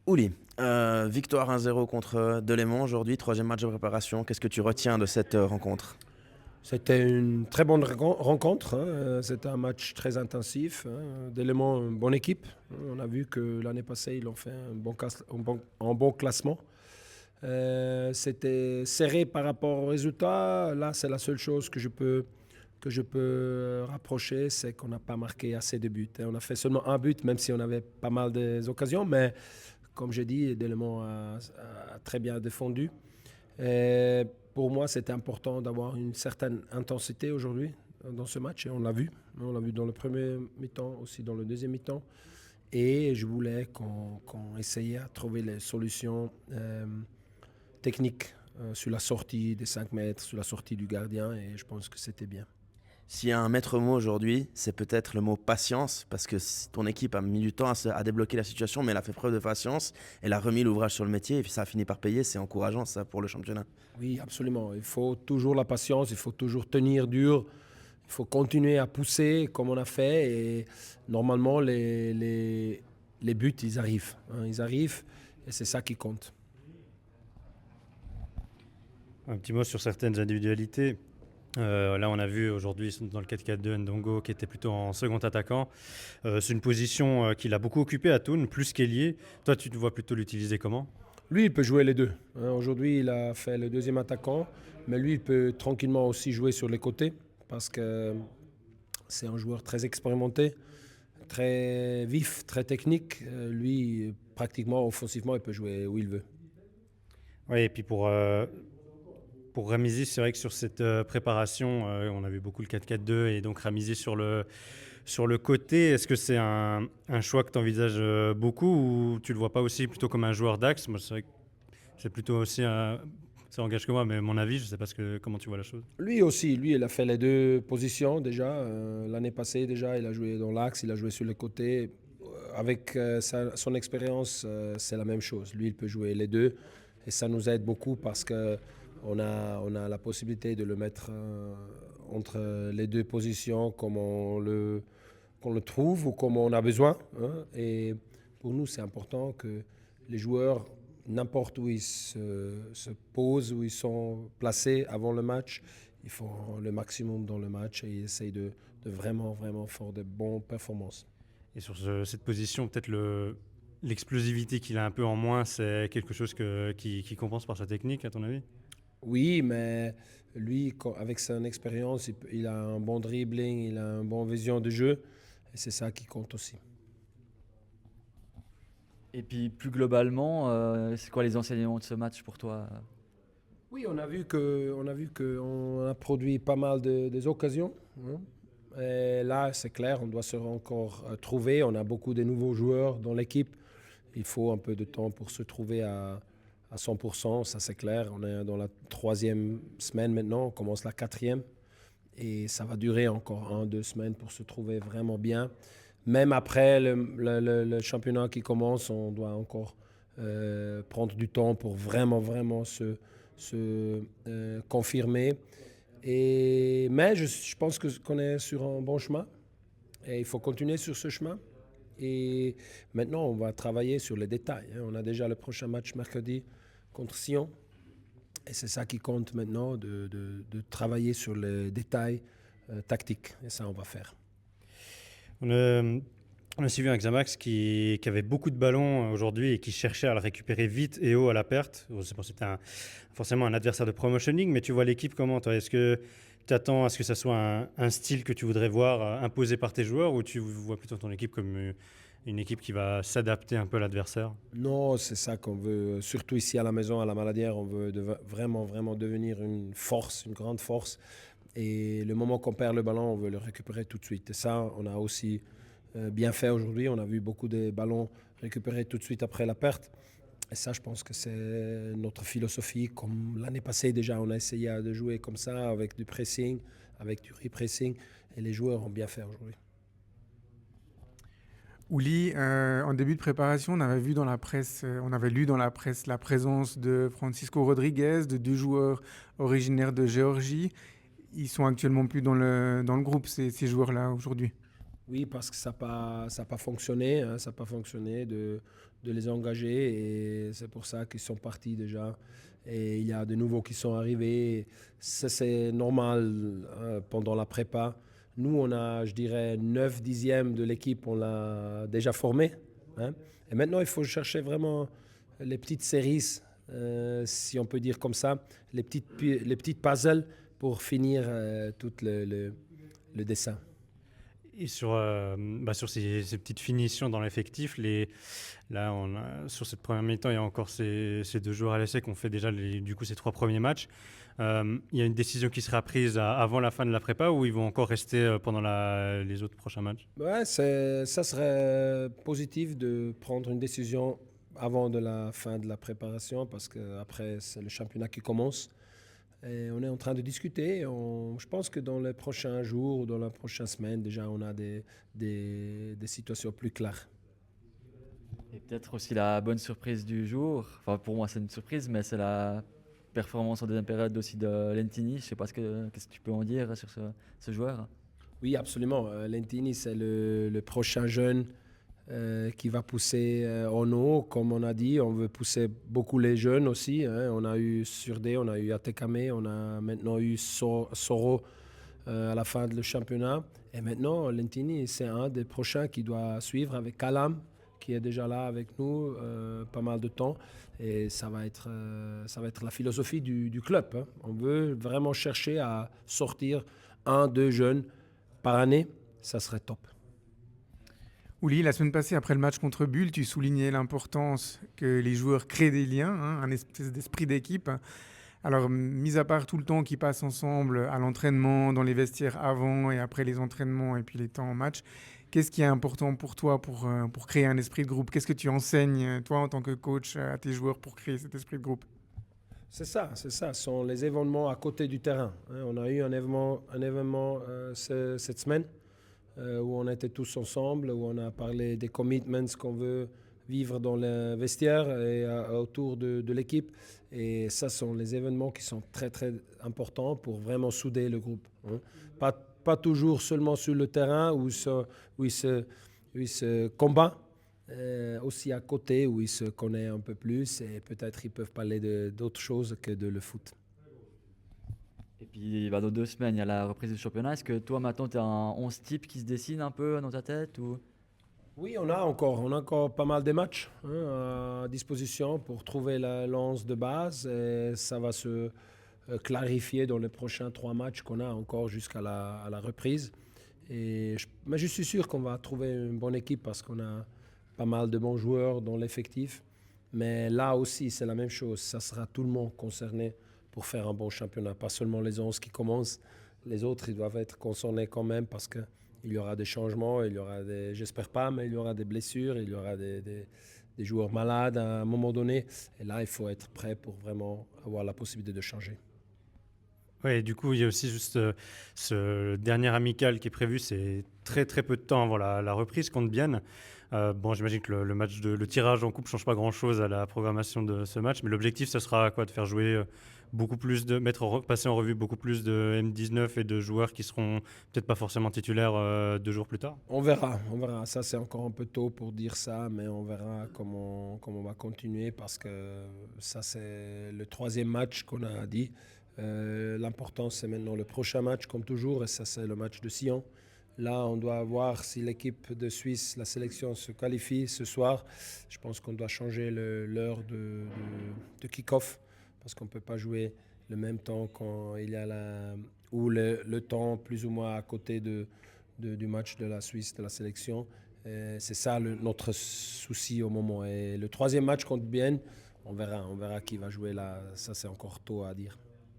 Ouli, victoire 1-0 contre Delémont aujourd'hui, troisième match de préparation. Qu'est-ce que tu retiens de cette rencontre? C'était une très bonne rencontre, hein. C'était un match très intensif, hein. D'éléments, une bonne équipe. On a vu que l'année passée, ils ont fait un bon classement. C'était serré par rapport au résultat. Là, c'est la seule chose que je peux rapprocher, c'est qu'on n'a pas marqué assez de buts, hein. On a fait seulement un but, même si on avait pas mal d'occasions. Mais comme j'ai dit, Delémont a très bien défendu. Et pour moi, c'était important d'avoir une certaine intensité aujourd'hui dans ce match. Et on l'a vu. On l'a vu dans le premier mi-temps, aussi dans le deuxième mi-temps. Et je voulais qu'on essayait à trouver les solutions techniques sur la sortie des 5 mètres, sur la sortie du gardien. Et je pense que c'était bien. S'il y a un maître mot aujourd'hui, c'est peut-être le mot patience, parce que ton équipe a mis du temps à débloquer la situation, mais elle a fait preuve de patience, elle a remis l'ouvrage sur le métier, et puis ça a fini par payer. C'est encourageant ça pour le championnat. Oui, absolument. Il faut toujours la patience, il faut toujours tenir dur, il faut continuer à pousser comme on a fait. Et normalement, les buts, ils arrivent, hein. Ils arrivent et c'est ça qui compte. Un petit mot sur certaines individualités. Là, on a vu aujourd'hui dans le 4-4-2 Ndongo qui était plutôt en second attaquant. C'est une position qu'il a beaucoup occupée à Toon, plus qu'ailier. Toi, tu te vois plutôt l'utiliser comment? Lui, il peut jouer les deux, hein. Aujourd'hui, il a fait le deuxième attaquant, mais lui, il peut tranquillement aussi jouer sur les côtés parce que c'est un joueur très expérimenté, très vif, très technique. Lui, pratiquement offensivement, il peut jouer où il veut. Oui, et puis pour Ramizi, c'est vrai que sur cette préparation, on a vu beaucoup le 4-4-2 et donc Ramizi sur le côté. Est-ce que c'est un choix que tu envisages beaucoup ou tu le vois pas aussi plutôt comme un joueur d'axe? Moi, c'est vrai que c'est plutôt aussi ça engage que moi, mais mon avis, je sais pas comment tu vois la chose. Lui aussi, lui, il a fait les deux positions déjà. L'année passée, déjà, il a joué dans l'axe, il a joué sur les côtés. Avec son expérience, c'est la même chose. Lui, il peut jouer les deux. Et ça nous aide beaucoup parce qu'on a la possibilité de le mettre entre les deux positions comme qu'on le trouve ou comme on a besoin, hein. Et pour nous, c'est important que les joueurs, n'importe où ils se posent, où ils sont placés avant le match, ils font le maximum dans le match et ils essayent de vraiment, vraiment faire de bonnes performances. Et sur cette position, peut-être l'explosivité qu'il a un peu en moins, c'est quelque chose qui compense par sa technique, à ton avis? Oui, mais lui, avec son expérience, il a un bon dribbling, il a une bonne vision de jeu et c'est ça qui compte aussi. Et puis plus globalement, c'est quoi les enseignements de ce match pour toi? Oui, on a produit pas mal des occasions, hein. Et là, c'est clair, on doit se encore trouver. On a beaucoup de nouveaux joueurs dans l'équipe. Il faut un peu de temps pour se trouver à 100%, ça c'est clair. On est dans la troisième semaine maintenant, on commence la quatrième. Et ça va durer encore 1, 2 semaines pour se trouver vraiment bien. Même après le championnat qui commence, on doit encore prendre du temps pour vraiment, vraiment se confirmer. Mais je pense qu'on est sur un bon chemin et il faut continuer sur ce chemin. Et maintenant, on va travailler sur les détails, hein. On a déjà le prochain match mercredi contre Sion. Et c'est ça qui compte maintenant, de travailler sur les détails tactiques. Et ça, on va faire. On a, on a aussi vu un Xamax qui avait beaucoup de ballons aujourd'hui et qui cherchait à le récupérer vite et haut à la perte. Bon, c'était forcément un adversaire de promotioning, mais tu vois l'équipe comment, toi? Est-ce que tu attends à ce que ça soit un style que tu voudrais voir imposé par tes joueurs ou tu vois plutôt ton équipe comme une équipe qui va s'adapter un peu à l'adversaire? Non, c'est ça qu'on veut, surtout ici à la maison, à la Maladière, on veut vraiment, vraiment devenir une force, une grande force. Et le moment qu'on perd le ballon, on veut le récupérer tout de suite. Et ça, on a aussi bien fait aujourd'hui. On a vu beaucoup de ballons récupérés tout de suite après la perte. Et ça, je pense que c'est notre philosophie. Comme l'année passée déjà, on a essayé de jouer comme ça, avec du pressing, avec du repressing. Et les joueurs ont bien fait aujourd'hui. Ouli, en début de préparation, on avait vu dans la presse, on avait lu dans la presse la présence de Francisco Rodriguez, de deux joueurs originaires de Géorgie. Ils sont actuellement plus dans le groupe, ces joueurs-là, aujourd'hui. Oui, parce que ça n'a pas fonctionné, hein. Ça n'a pas fonctionné de les engager et c'est pour ça qu'ils sont partis déjà. Et il y a de nouveaux qui sont arrivés. Ça, c'est normal pendant la prépa. Nous, on a, je dirais, 9 dixièmes de l'équipe, on l'a déjà formé. Hein. Et maintenant, il faut chercher vraiment les petites séries, si on peut dire comme ça, les petites puzzles pour finir tout le dessin. Et sur ces petites finitions dans l'effectif, là, sur cette première mi-temps, il y a encore ces deux joueurs à l'essai qui ont fait déjà du coup ces 3 premiers matchs. Il y a une décision qui sera prise avant la fin de la prépa ou ils vont encore rester pendant les autres prochains matchs? Ouais, ça serait positif de prendre une décision avant de la fin de la préparation parce qu'après, c'est le championnat qui commence. Et on est en train de discuter. Je pense que dans les prochains jours ou dans la prochaine semaine, déjà, on a des situations plus claires. Et peut-être aussi la bonne surprise du jour. Enfin, pour moi, c'est une surprise, mais c'est la performance en deuxième période aussi de Lentini. Je ne sais pas qu'est-ce que tu peux en dire sur ce joueur. Oui, absolument. Lentini, c'est le prochain jeune qui va pousser en haut. Comme on a dit, on veut pousser beaucoup les jeunes aussi. Hein. On a eu Surdé, on a eu Atekame, on a maintenant eu Soro à la fin du championnat. Et maintenant, Lentini, c'est un des prochains qui doit suivre avec Kalam, qui est déjà là avec nous pas mal de temps. Et ça va être la philosophie du club. Hein. On veut vraiment chercher à sortir 1-2 jeunes par année. Ça serait top. Ouli, la semaine passée, après le match contre Bulle, tu soulignais l'importance que les joueurs créent des liens, hein, un espèce d'esprit d'équipe. Alors, mis à part tout le temps qu'ils passent ensemble à l'entraînement, dans les vestiaires avant et après les entraînements et puis les temps en match, qu'est-ce qui est important pour toi pour créer un esprit de groupe? Qu'est-ce que tu enseignes, toi, en tant que coach, à tes joueurs pour créer cet esprit de groupe? C'est ça. Ce sont les événements à côté du terrain. Hein. On a eu un événement cette semaine où on était tous ensemble, où on a parlé des commitments qu'on veut vivre dans le vestiaire et autour de l'équipe. Et ça sont les événements qui sont très, très importants pour vraiment souder le groupe. Hein. Pas toujours seulement sur le terrain où il se combat, aussi à côté où il se connaît un peu plus et peut-être ils peuvent parler d'autres choses que de le foot. Et puis, dans 2 semaines, il y a la reprise du championnat. Est-ce que toi, maintenant, tu as un 11 type qui se dessine un peu dans ta tête ou... Oui, on a encore pas mal de matchs à disposition pour trouver la lance de base. Et ça va se clarifier dans les prochains 3 matchs qu'on a encore jusqu'à la reprise. Mais je suis sûr qu'on va trouver une bonne équipe parce qu'on a pas mal de bons joueurs dans l'effectif. Mais là aussi, c'est la même chose. Ça sera tout le monde concerné pour faire un bon championnat. Pas seulement les 11 qui commencent. Les autres, ils doivent être concernés quand même parce qu'il y aura des changements, j'espère pas, mais il y aura des blessures, il y aura des joueurs malades à un moment donné. Et là, il faut être prêt pour vraiment avoir la possibilité de changer. Ouais, et du coup, il y a aussi juste ce dernier amical qui est prévu, c'est très très peu de temps avant la reprise contre Bienne. Bon, j'imagine que le tirage en coupe ne change pas grand-chose à la programmation de ce match, mais l'objectif, ce sera quoi? De faire jouer beaucoup plus passer en revue beaucoup plus de M19 et de joueurs qui seront peut-être pas forcément titulaires 2 jours plus tard? On verra. Ça, c'est encore un peu tôt pour dire ça, mais on verra comment on va continuer parce que ça, c'est le 3e match qu'on a dit. L'important, c'est maintenant le prochain match, comme toujours, et ça, c'est le match de Sion. Là, on doit voir si l'équipe de Suisse, la sélection, se qualifie ce soir. Je pense qu'on doit changer l'heure de kick-off parce qu'on ne peut pas jouer le même temps quand il y a le temps plus ou moins à côté du match de la Suisse, de la sélection. C'est ça notre souci au moment. Et le 3e match contre Bienne, on verra qui va jouer là. Ça, c'est encore tôt à dire.